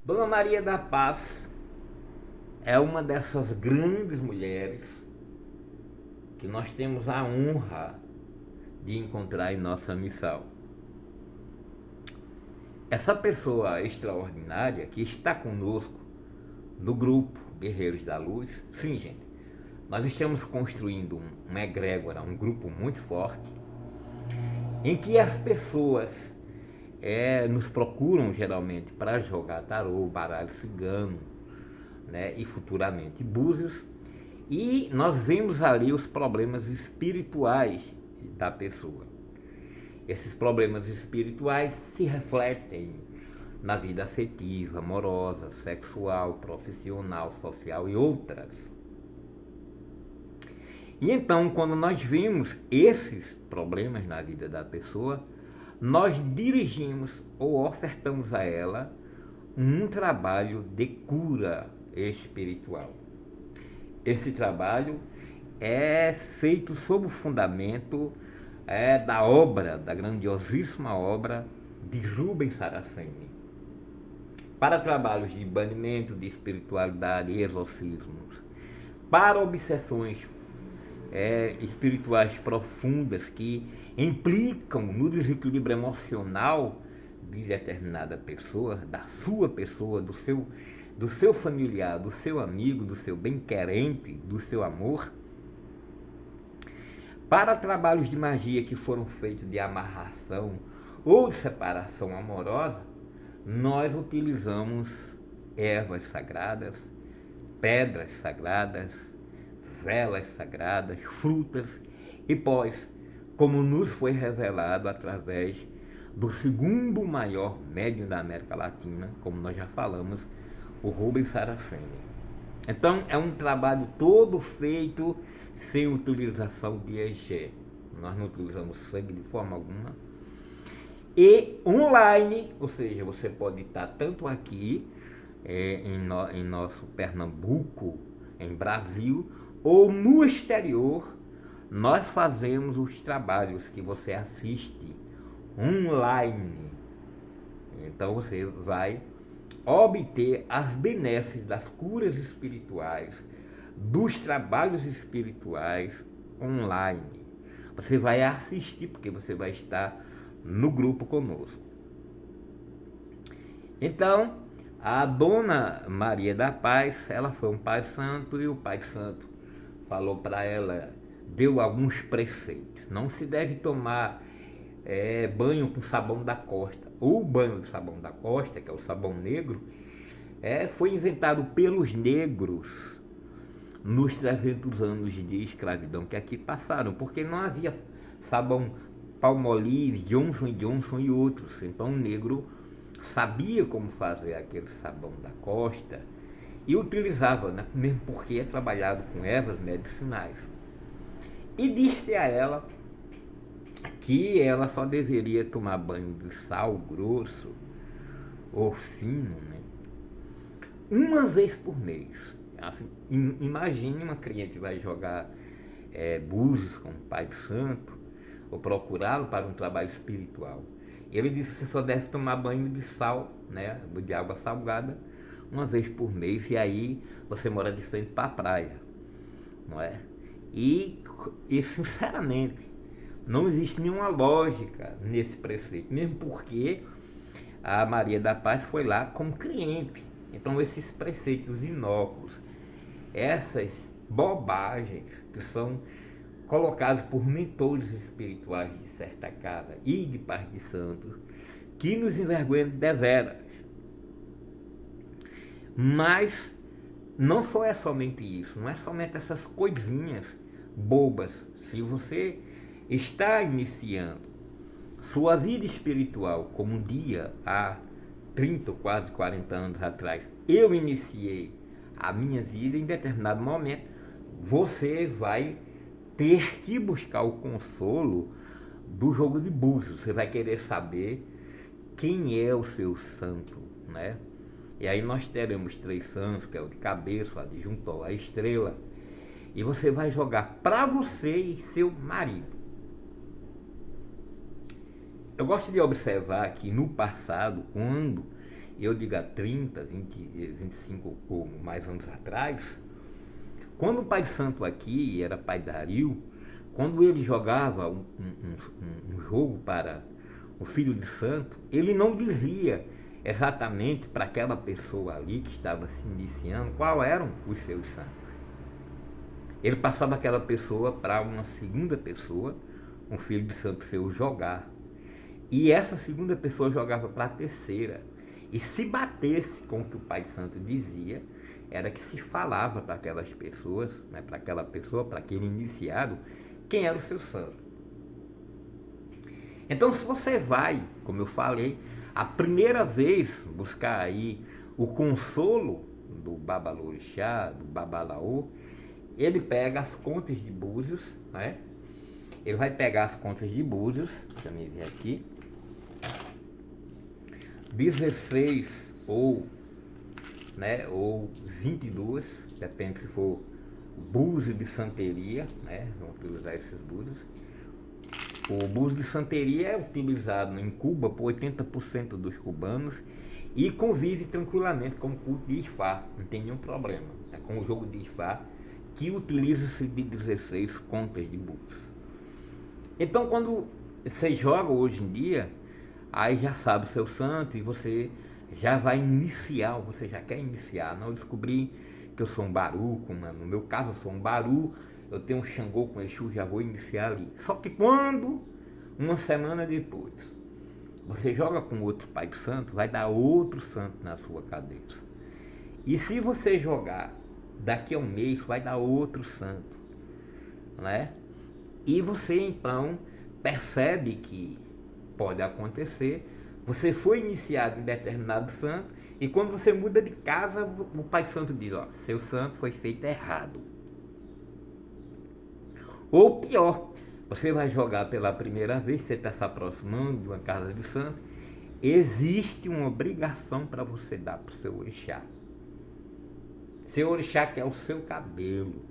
Dona Maria da Paz é uma dessas grandes mulheres que nós temos a honra de encontrar em nossa missão. Essa pessoa extraordinária que está conosco no grupo Guerreiros da Luz, sim, gente, nós estamos construindo uma egrégora, um grupo muito forte, em que as pessoas nos procuram geralmente para jogar tarô, baralho cigano, né, e futuramente búzios, e nós vemos ali os problemas espirituais da pessoa. Esses problemas espirituais se refletem na vida afetiva, amorosa, sexual, profissional, social e outras. E então, quando nós vemos esses problemas na vida da pessoa, nós dirigimos ou ofertamos a ela um trabalho de cura espiritual. Esse trabalho é feito sob o fundamento da obra, da grandiosíssima obra de Rubens Saraceni. Para trabalhos de banimento, de espiritualidade e exorcismos, para obsessões espirituais profundas que implicam no desequilíbrio emocional de determinada pessoa, da sua pessoa, do seu familiar, do seu amigo, do seu bem-querente, do seu amor, para trabalhos de magia que foram feitos de amarração ou de separação amorosa, nós utilizamos ervas sagradas, pedras sagradas, velas sagradas, frutas e pós, como nos foi revelado através do segundo maior médium da América Latina, como nós já falamos, o Rubens Saraceni. Então é um trabalho todo feito sem utilização de egé. Nós não utilizamos sangue de forma alguma. E online, ou seja, você pode estar tanto aqui em nosso Pernambuco, em Brasil, ou no exterior. Nós fazemos os trabalhos que você assiste online. Então você vai obter as benesses das curas espirituais, dos trabalhos espirituais online. Você vai assistir, porque você vai estar no grupo conosco. Então, a Dona Maria da Paz, ela foi um pai santo, e o pai santo falou para ela, deu alguns preceitos. Não se deve tomar banho com sabão da costa. O banho de sabão da costa, que é o sabão negro, foi inventado pelos negros nos 300 anos de escravidão que aqui passaram, porque não havia sabão Palmolive, Johnson Johnson e outros. Então o negro sabia como fazer aquele sabão da costa e utilizava, né? Mesmo porque é trabalhado com ervas medicinais. E disse a ela que ela só deveria tomar banho de sal grosso ou fino, né, uma vez por mês. Assim, imagine uma criança que vai jogar búzios com o Pai Santo ou procurá-lo para um trabalho espiritual. Ele disse que você só deve tomar banho de sal, né, de água salgada, uma vez por mês, e aí você mora de frente para a praia, não é? E sinceramente, não existe nenhuma lógica nesse preceito, mesmo porque a Maria da Paz foi lá como cliente. Então esses preceitos inócuos, essas bobagens que são colocados por mentores espirituais de certa casa e de paz de santos, que nos envergonham deveras. Mas não só é somente isso, não é somente essas coisinhas bobas. Se você está iniciando sua vida espiritual, como um dia há 30 ou quase 40 anos atrás eu iniciei a minha vida, em determinado momento você vai ter que buscar o consolo do jogo de búzios. Você vai querer saber quem é o seu santo, né? E aí nós teremos 3 santos, que é o de cabeça, o adjuntor, a estrela. E você vai jogar para você e seu marido. Eu gosto de observar que no passado, quando eu digo há 30, 20, 25 ou mais anos atrás, quando o Pai Santo aqui era Pai Dario, quando ele jogava um jogo para o Filho de Santo, ele não dizia exatamente para aquela pessoa ali que estava se iniciando qual eram os seus santos. Ele passava aquela pessoa para uma segunda pessoa, um filho de santo seu jogar. E essa segunda pessoa jogava para a terceira. E se batesse com o que o Pai Santo dizia, era que se falava para aquelas pessoas, né, para aquela pessoa, para aquele iniciado, quem era o seu santo. Então, se você vai, como eu falei, a primeira vez buscar aí o consolo do Babalorixá, do Babalaô, ele pega as contas de Búzios, né? Ele vai pegar as contas de Búzios, deixa eu ver aqui, 16 ou 22, depende se for búzio de santeria, né? Vamos utilizar esses búzios. O búzio de santeria é utilizado em Cuba por 80% dos cubanos e convive tranquilamente com o culto de Ifá, não tem nenhum problema. É com o jogo de Ifá que utiliza-se de 16 contas de búzios. Então, quando você joga hoje em dia, aí já sabe o seu santo e você já vai iniciar, você já quer iniciar. Não, eu descobri que eu sou um baru, no meu caso eu sou um baru, eu tenho um Xangô com Exu, já vou iniciar ali. Só que quando, uma semana depois, você joga com outro Pai Santo, vai dar outro santo na sua cabeça. E se você jogar daqui a um mês, vai dar outro santo, né? E você então percebe que pode acontecer, você foi iniciado em determinado santo, e quando você muda de casa, o Pai Santo diz, ó, seu santo foi feito errado. Ou pior, você vai jogar pela primeira vez, você está se aproximando de uma casa de santo, existe uma obrigação para você dar para o seu orixá. Seu orixá quer o seu cabelo,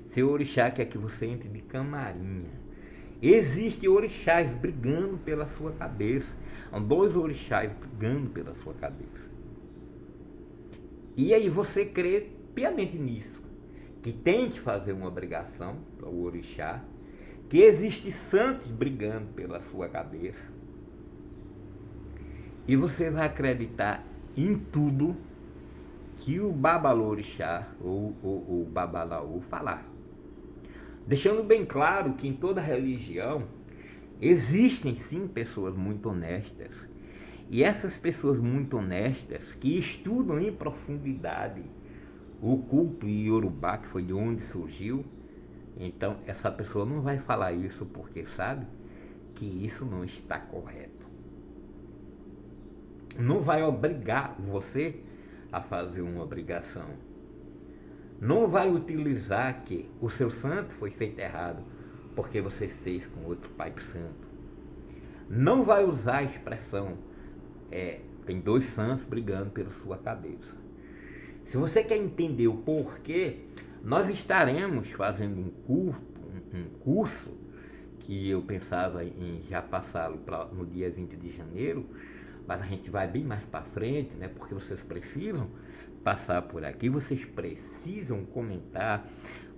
seu orixá quer que você entre de camarinha. Existem orixás brigando pela sua cabeça. São dois orixás brigando pela sua cabeça. E aí você crê piamente nisso, que tem que fazer uma obrigação para o orixá, que existe santos brigando pela sua cabeça. E você vai acreditar em tudo que o Babalorixá ou o Babalaô falar. Deixando bem claro que em toda religião existem sim pessoas muito honestas. E essas pessoas muito honestas que estudam em profundidade o culto Iorubá, que foi de onde surgiu, então essa pessoa não vai falar isso porque sabe que isso não está correto. Não vai obrigar você a fazer uma obrigação. Não vai utilizar que o seu santo foi feito errado porque você fez com outro Pai Santo. Não vai usar a expressão tem dois santos brigando pela sua cabeça. Se você quer entender o porquê, nós estaremos fazendo um curso que eu pensava em já passá-lo no dia 20 de janeiro, mas a gente vai bem mais para frente, né? Porque vocês precisam passar por aqui, vocês precisam comentar,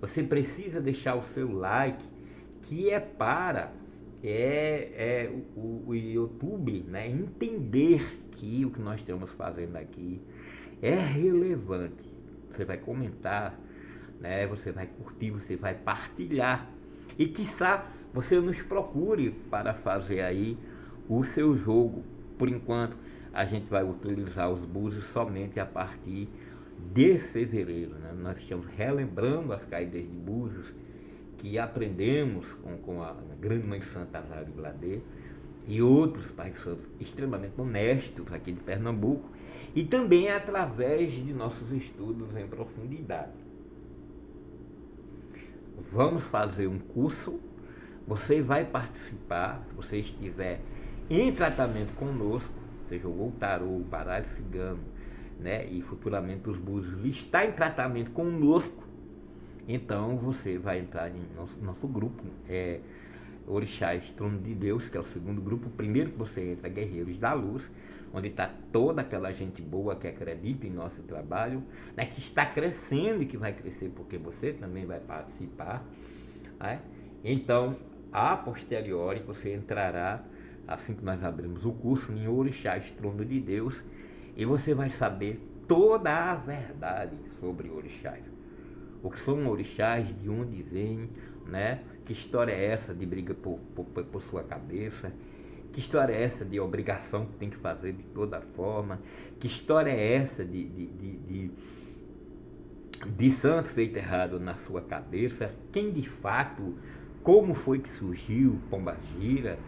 você precisa deixar o seu like, que é para o YouTube, né, entender que o que nós estamos fazendo aqui é relevante. Você vai comentar, né, você vai curtir, você vai partilhar e quiçá você nos procure para fazer aí o seu jogo. Por enquanto a gente vai utilizar os búzios somente a partir de fevereiro, né? Nós estamos relembrando as caídas de búzios que aprendemos com a grande mãe Santa Azário Gladê e outros pais santos extremamente honestos aqui de Pernambuco, e também através de nossos estudos em profundidade. Vamos fazer um curso, você vai participar, se você estiver em tratamento conosco, seja o tarô, o baralho cigano, né, e futuramente os búzios está em tratamento conosco, então você vai entrar em nosso grupo, Orixás Trono de Deus, que é o segundo grupo. O primeiro que você entra é Guerreiros da Luz. onde está toda aquela gente boa que acredita em nosso trabalho, né, que está crescendo e que vai crescer porque você também vai participar, né? Então, a posteriori, você entrará, assim que nós abrimos o curso, em Orixás, Trono de Deus, e você vai saber toda a verdade sobre orixás. O que são orixás, de onde vêm, né? Que história é essa de briga por sua cabeça? Que história é essa de obrigação que tem que fazer de toda forma? Que história é essa de santo feito errado na sua cabeça? Quem de fato, como foi que surgiu Pombagira?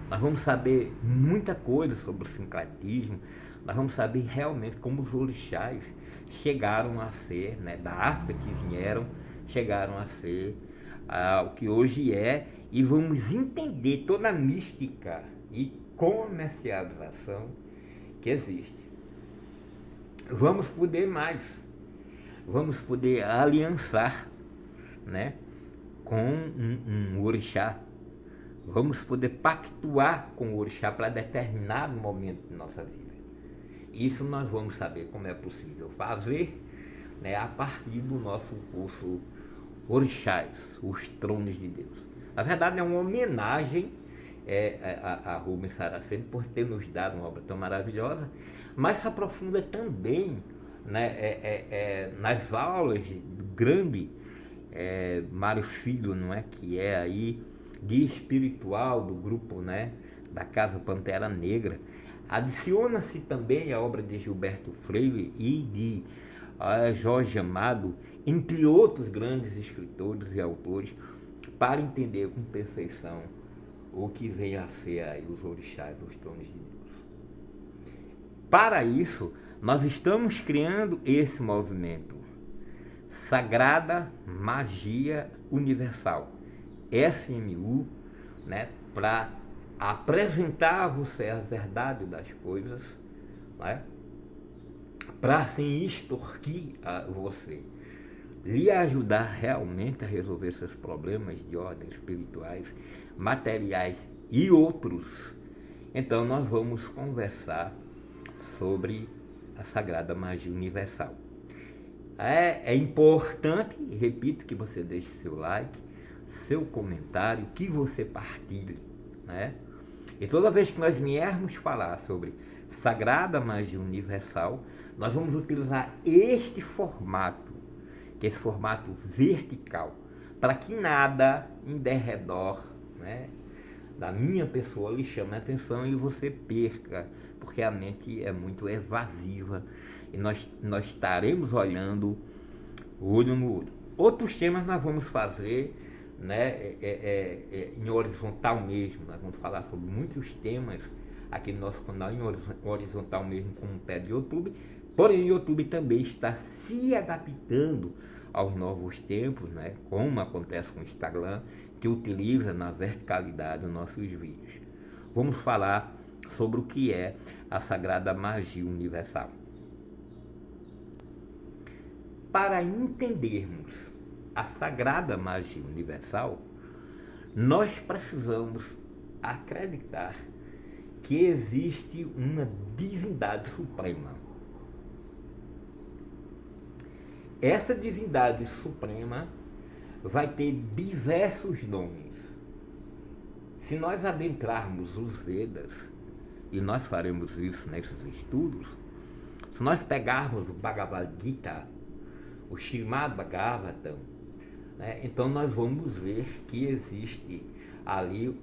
Nós vamos saber muita coisa sobre o sincretismo. Nós vamos saber realmente como os orixás chegaram a ser, né, da África que vieram, chegaram a ser o que hoje é, e vamos entender toda a mística e comercialização que existe. Vamos poder mais, vamos poder aliançar, né, com um orixá. Vamos poder pactuar com o orixá para determinado momento de nossa vida. Isso nós vamos saber como é possível fazer, né, a partir do nosso curso Orixás, os Tronos de Deus. Na verdade, é uma homenagem a Rubens Saraceni por ter nos dado uma obra tão maravilhosa, mas se aprofunda também, né, nas aulas do grande Mário Filho, não é, que é aí guia espiritual do grupo, né, da Casa Pantera Negra. Adiciona-se também a obra de Gilberto Freire e de Jorge Amado, entre outros grandes escritores e autores, para entender com perfeição o que vem a ser aí os orixás, os tronos de Deus. Para isso, nós estamos criando esse movimento, Sagrada Magia Universal, SMU, né, para apresentar a você a verdade das coisas, né, para sem extorquir a você, lhe ajudar realmente a resolver seus problemas de ordem espirituais, materiais e outros. Então nós vamos conversar sobre a Sagrada Magia Universal. É importante, repito, que você deixe seu like, seu comentário, que você partilhe, né? E toda vez que nós viermos falar sobre Sagrada Magia Universal, nós vamos utilizar este formato, que é esse formato vertical, para que nada em derredor, né, da minha pessoa lhe chame a atenção e você perca, porque a mente é muito evasiva e nós estaremos olhando olho no olho. Outros temas nós vamos fazer, né, em horizontal mesmo. Nós vamos falar sobre muitos temas aqui no nosso canal em horizontal mesmo, como pé de YouTube. Porém, o YouTube também está se adaptando aos novos tempos, né, como acontece com o Instagram, que utiliza na verticalidade os nossos vídeos. Vamos falar sobre o que é a Sagrada Magia Universal. Para entendermos a Sagrada Magia Universal, nós precisamos acreditar que existe uma divindade suprema. Essa divindade suprema vai ter diversos nomes. Se nós adentrarmos os Vedas, e nós faremos isso nesses estudos, se nós pegarmos o Bhagavad Gita, o Srimad Bhagavatam, né, então nós vamos ver que existe ali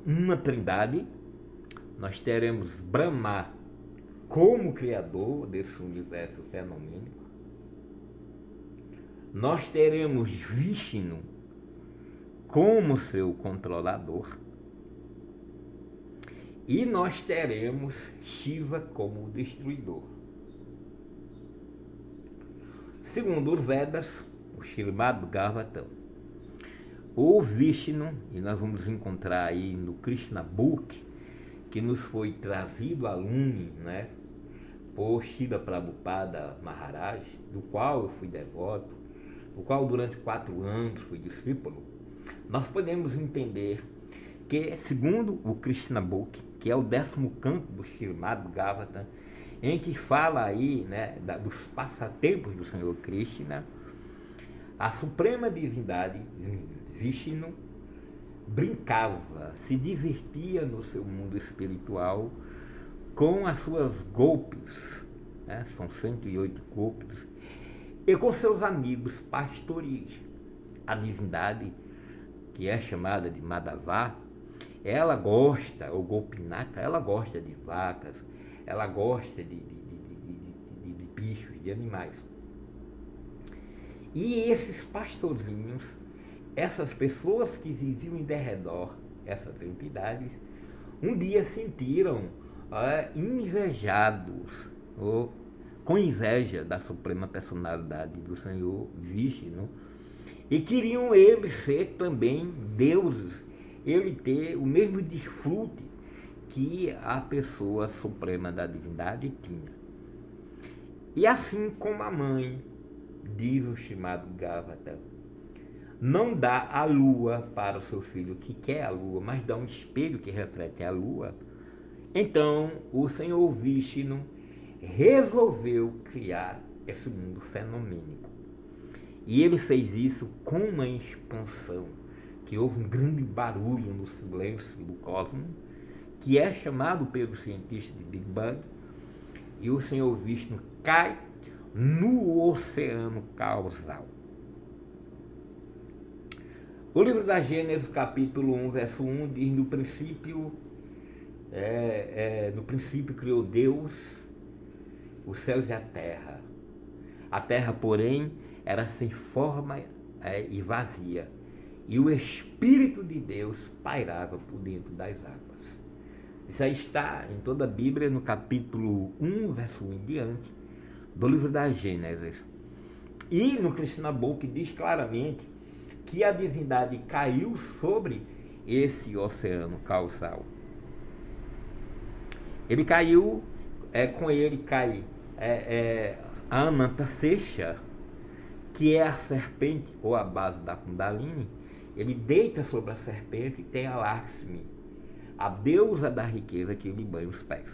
uma trindade. Nós teremos Brahma como criador desse universo fenomênico. Nós teremos Vishnu como seu controlador. E nós teremos Shiva como o destruidor. Segundo os Vedas, o Srimad Bhagavatam, o Vishnu, e nós vamos encontrar aí no Krishna Book, que nos foi trazido a lume, né, por Srila Prabhupada Maharaj, do qual eu fui devoto, do qual durante 4 anos fui discípulo. Nós podemos entender que, segundo o Krishna Book, que é o 10º canto do Srimad Bhagavatam, em que fala aí, né, dos passatempos do Senhor Krishna. A suprema divindade, Vishnu, brincava, se divertia no seu mundo espiritual com as suas golpes, né, são 108 golpes, e com seus amigos pastoris. A divindade, que é chamada de Madhava, ela gosta, ou Gopinaka, ela gosta de vacas, ela gosta de bichos, de animais. E esses pastorzinhos, essas pessoas que viviam em derredor, essas entidades, um dia sentiram invejados, ou com inveja da suprema personalidade do Senhor Vishnu, e queriam eles ser também deuses, ele ter o mesmo desfrute que a pessoa suprema da divindade tinha. E assim como a mãe, diz o Srimad Bhagavatam, não dá a lua para o seu filho que quer a lua, mas dá um espelho que reflete a lua, então o Senhor Vishnu resolveu criar esse mundo fenomênico. E ele fez isso com uma expansão, que houve um grande barulho no silêncio do cosmos, que é chamado pelos cientistas de Big Bang, e o Senhor Vishnu cai no oceano causal. O livro da Gênesis, capítulo 1, verso 1, diz: no princípio criou Deus os céus e a terra. A terra, porém, era sem forma e vazia, e o Espírito de Deus pairava por dentro das águas. Isso aí está em toda a Bíblia, no capítulo 1, verso 1 em diante, do livro da Gênesis. E no Krishna Book diz claramente que a divindade caiu sobre esse oceano causal. Ele caiu, com ele cai a Anantasesha, que é a serpente ou a base da Kundalini. Ele deita sobre a serpente e tem a Lakshmi, a deusa da riqueza, que lhe banha os pés.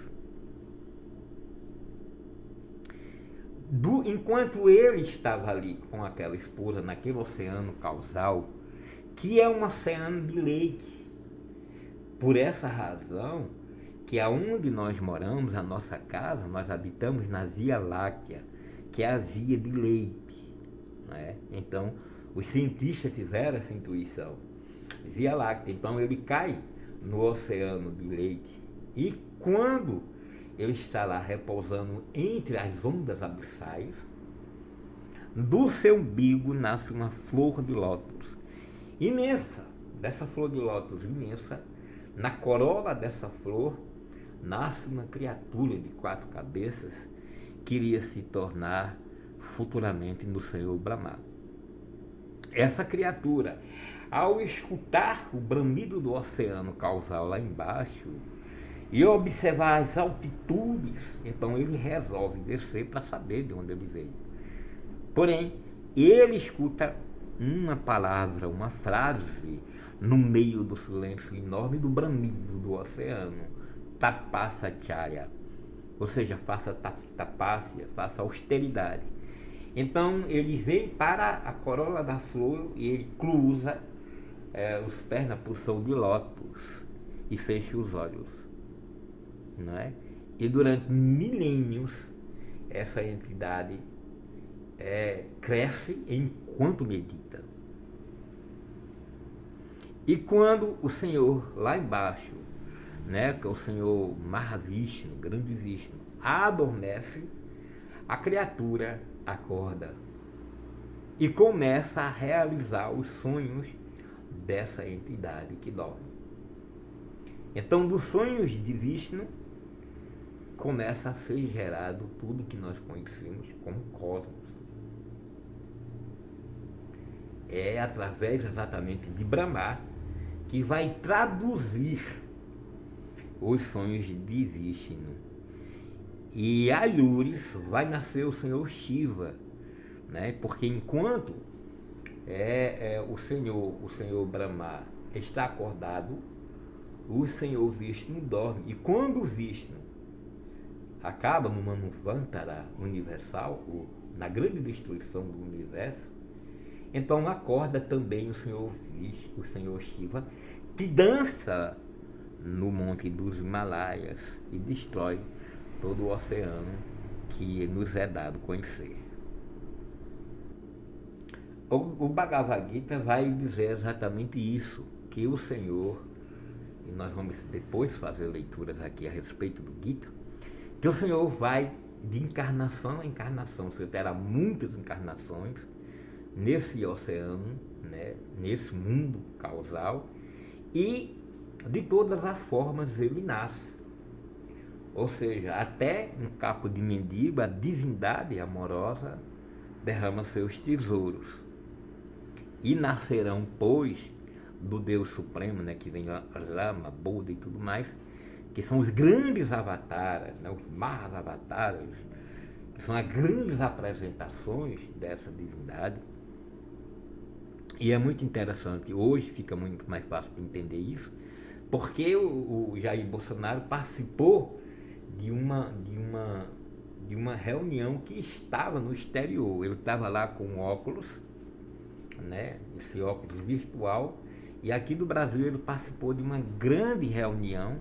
Enquanto ele estava ali com aquela esposa naquele oceano causal, que é um oceano de leite, por essa razão que aonde nós moramos, a nossa casa, nós habitamos na Via Láctea, que é a via de leite, né? Então os cientistas tiveram essa intuição, Via Láctea. Então ele cai no oceano de leite, e quando ele está lá repousando entre as ondas abissais, do seu umbigo nasce uma flor de lótus imensa. Dessa flor de lótus imensa, na corola dessa flor, nasce uma criatura de 4 cabeças que iria se tornar futuramente no Senhor Brahma. Essa criatura, ao escutar o bramido do oceano causal lá embaixo e observar as altitudes, então ele resolve descer para saber de onde ele veio. Porém, ele escuta uma palavra, uma frase, no meio do silêncio enorme do bramido do oceano: Tapasacharya, ou seja, faça tapácia, faça austeridade. Então ele vem para a corola da flor e ele cruza os pés na posição de lótus e fecha os olhos, não é? E durante milênios essa entidade cresce enquanto medita. E quando o Senhor lá embaixo, né, que é o Senhor Mahavishnu, grande Vishnu, adormece, a criatura acorda e começa a realizar os sonhos dessa entidade que dorme. Então, dos sonhos de Vishnu, começa a ser gerado tudo que nós conhecemos como cosmos. É através exatamente de Brahma que vai traduzir os sonhos de Vishnu. E a Lures vai nascer o Senhor Shiva, né? Porque enquanto o Senhor Brahma está acordado, o Senhor Vishnu dorme. E quando o Vishnu acaba no Manvantara universal, na grande destruição do universo, então acorda também o Senhor Vishnu, o Senhor Shiva, que dança no Monte dos Himalaias e destrói todo o oceano que nos é dado conhecer. O Bhagavad Gita vai dizer exatamente isso, que o Senhor, e nós vamos depois fazer leituras aqui a respeito do Gita, que o Senhor vai de encarnação a encarnação, você terá muitas encarnações nesse oceano, né, nesse mundo causal, e de todas as formas ele nasce. Ou seja, até no capo de mendigo, a divindade amorosa derrama seus tesouros. E nascerão, pois, do Deus Supremo, né, que vem Rama, Buda e tudo mais, que são os grandes avataras, né, os Mahavataras, que são as grandes apresentações dessa divindade. E é muito interessante, hoje fica muito mais fácil de entender isso, porque o Jair Bolsonaro participou de uma reunião que estava no exterior. Ele estava lá com óculos, né, esse óculos virtual, e aqui do Brasil ele participou de uma grande reunião,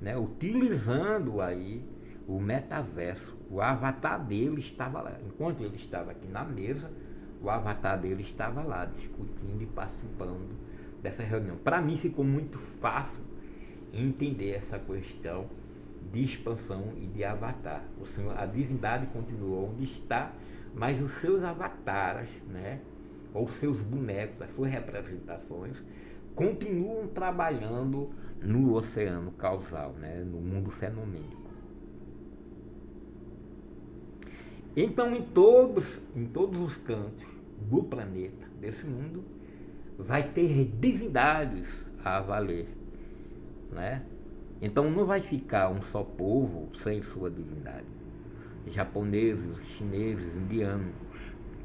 né, utilizando aí o metaverso. O avatar dele estava lá. Enquanto ele estava aqui na mesa, o avatar dele estava lá discutindo e participando dessa reunião. Para mim ficou muito fácil entender essa questão de expansão e de avatar. O Senhor, a divindade continuou onde está, mas os seus avatares, né, ou seus bonecos, as suas representações, continuam trabalhando no oceano causal, né, no mundo fenomênico. Então, em todos os cantos do planeta, desse mundo, vai ter divindades a valer, né? Então não vai ficar um só povo sem sua divindade. Japoneses, chineses, indianos,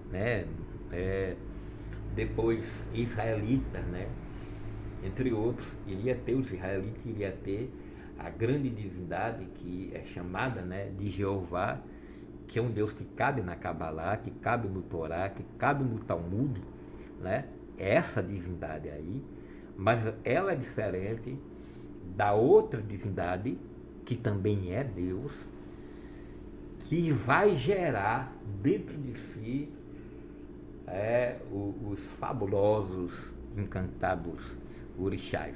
né? Depois israelitas, né? Entre outros, iria ter os israelitas, iria ter a grande divindade que é chamada, né, de Jeová, que é um Deus que cabe na Kabbalah, que cabe no Torá, que cabe no Talmud, né? Essa divindade aí, mas ela é diferente da outra divindade, que também é Deus, que vai gerar dentro de si os fabulosos, encantados orixás.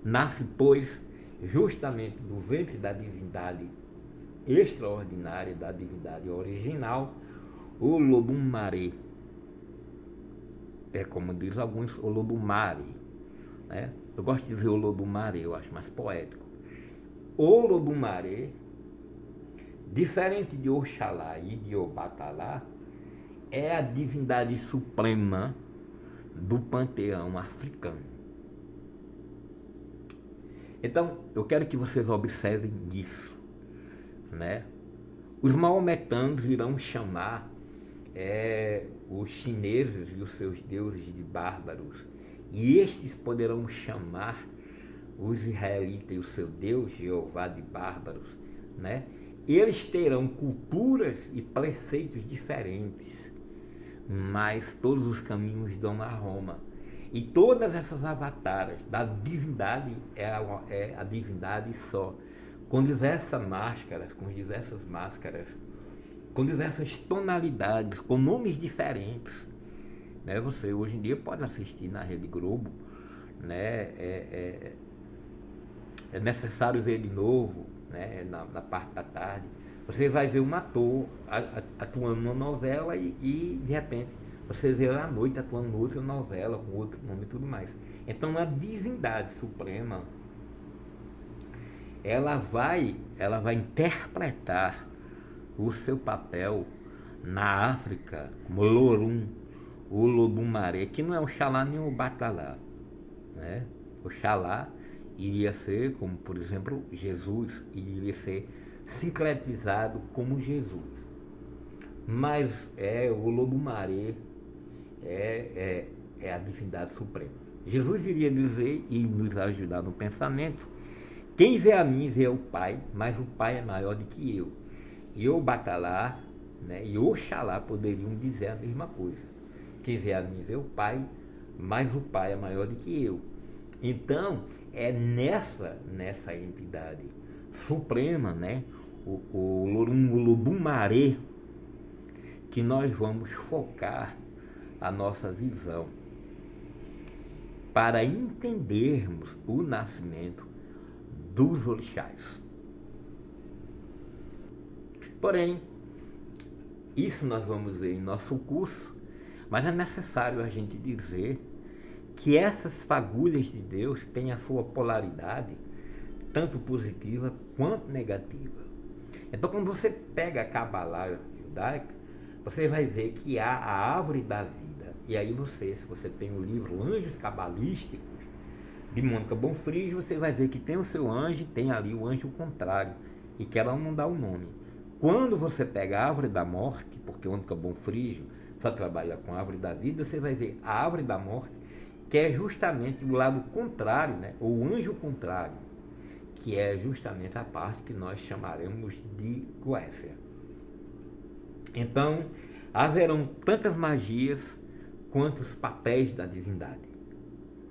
Nasce, pois, justamente do ventre da divindade extraordinária, da divindade original, o Olodumare. É como diz alguns, Olodumare, né? Eu gosto de dizer Olodumare, eu acho mais poético. Olodumare, diferente de Oxalá e de Obatalá, é a divindade suprema do panteão africano. Então, eu quero que vocês observem isso, né? Os maometanos irão chamar os chineses e os seus deuses de bárbaros, e estes poderão chamar os israelitas e o seu Deus, Jeová, de bárbaros, né? Eles terão culturas e preceitos diferentes, mas todos os caminhos dão a Roma. E todas essas avataras da divindade é a divindade só, com diversas máscaras, com diversas tonalidades, com nomes diferentes, né? Você hoje em dia pode assistir na Rede Globo, né? É necessário ver de novo, né? Na parte da tarde. Você vai ver um ator atuando numa novela e de repente você vê à noite atuando em outra novela com outro nome e tudo mais. Então a divindade suprema ela vai interpretar o seu papel na África como Lorum, o Olodumare, que não é o Xalá nem o Batalá, né? O Xalá iria ser, como por exemplo Jesus, iria ser sincretizado como Jesus. Mas o Olodumare é a divindade suprema. Jesus iria dizer e nos ajudar no pensamento: quem vê a mim vê o Pai, mas o Pai é maior do que eu. E o Batalá, né, e Oxalá poderiam dizer a mesma coisa. Quem vê a mim vê o Pai, mas o Pai é maior do que eu. Então, é nessa entidade suprema, né, o Lorumbumare, que nós vamos focar a nossa visão para entendermos o nascimento dos orixás. Porém, isso nós vamos ver em nosso curso, mas é necessário a gente dizer que essas fagulhas de Deus têm a sua polaridade, tanto positiva quanto negativa. Então, quando você pega a Kabbalah judaica, você vai ver que há a árvore da vida. E aí se você tem o livro Anjos Cabalísticos, de Mônica Bonfrígio, você vai ver que tem o seu anjo, tem ali o anjo contrário, e que ela não dá o nome. Quando você pega a árvore da morte, porque Mônica Bonfrígio só trabalha com a árvore da vida, você vai ver a árvore da morte, que é justamente o lado contrário, né? O anjo contrário, que é justamente a parte que nós chamaremos de Goécia. Então, haverão tantas magias quanto os papéis da divindade,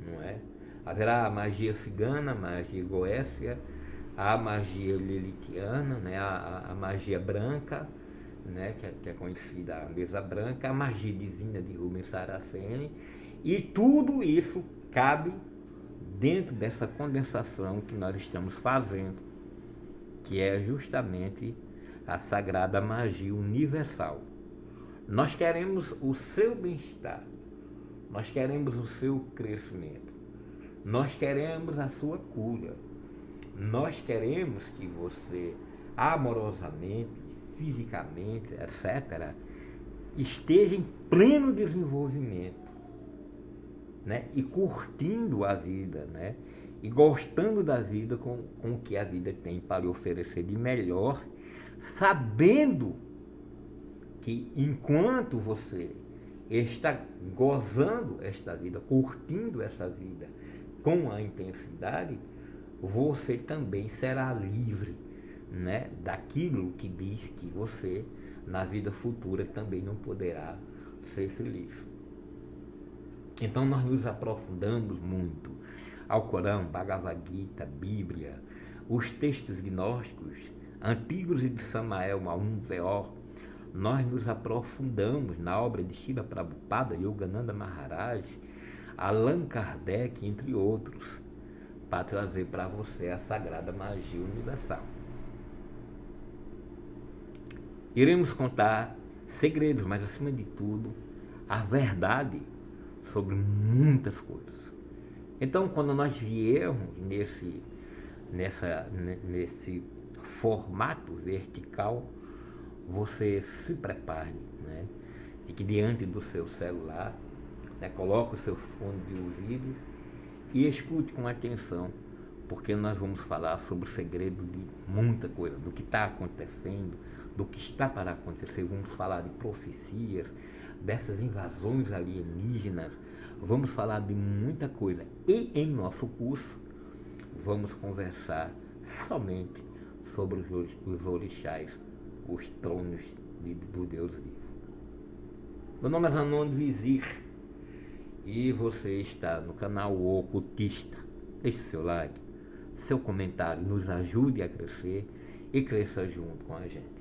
não é? Haverá a magia cigana, a magia goécia, a magia lilitiana, né? a magia branca, né? que é conhecida a mesa branca, a magia divina de Rubens Saraceni, e tudo isso cabe dentro dessa condensação que nós estamos fazendo, que é justamente a sagrada magia universal. Nós queremos o seu bem-estar, nós queremos o seu crescimento, nós queremos a sua cura, nós queremos que você amorosamente, fisicamente, etc., esteja em pleno desenvolvimento, né? E curtindo a vida, né? E gostando da vida com o que a vida tem para lhe oferecer de melhor, sabendo que enquanto você está gozando esta vida, curtindo essa vida com a intensidade, você também será livre, né, daquilo que diz que você na vida futura também não poderá ser feliz. Então nós nos aprofundamos muito ao Corão, Bhagavad Gita, Bíblia, os textos gnósticos antigos e de Samael Aum Veor. Nós nos aprofundamos na obra de Srila Prabhupada, Yogananda Maharaj, Allan Kardec, entre outros, para trazer para você a sagrada magia universal. Iremos contar segredos, mas acima de tudo, a verdade sobre muitas coisas. Então, quando nós viermos nesse formato vertical, você se prepare, né? Fique diante do seu celular, né? Coloque o seu fone de ouvido e escute com atenção, porque nós vamos falar sobre o segredo de muita coisa, do que está acontecendo, do que está para acontecer. Vamos falar de profecias, dessas invasões alienígenas, vamos falar de muita coisa. E em nosso curso vamos conversar somente sobre os orixás, os tronos do Deus vivo. Meu nome é Zanon Vizir e você está no canal O Ocultista. Deixe seu like, seu comentário, nos ajude a crescer e cresça junto com a gente.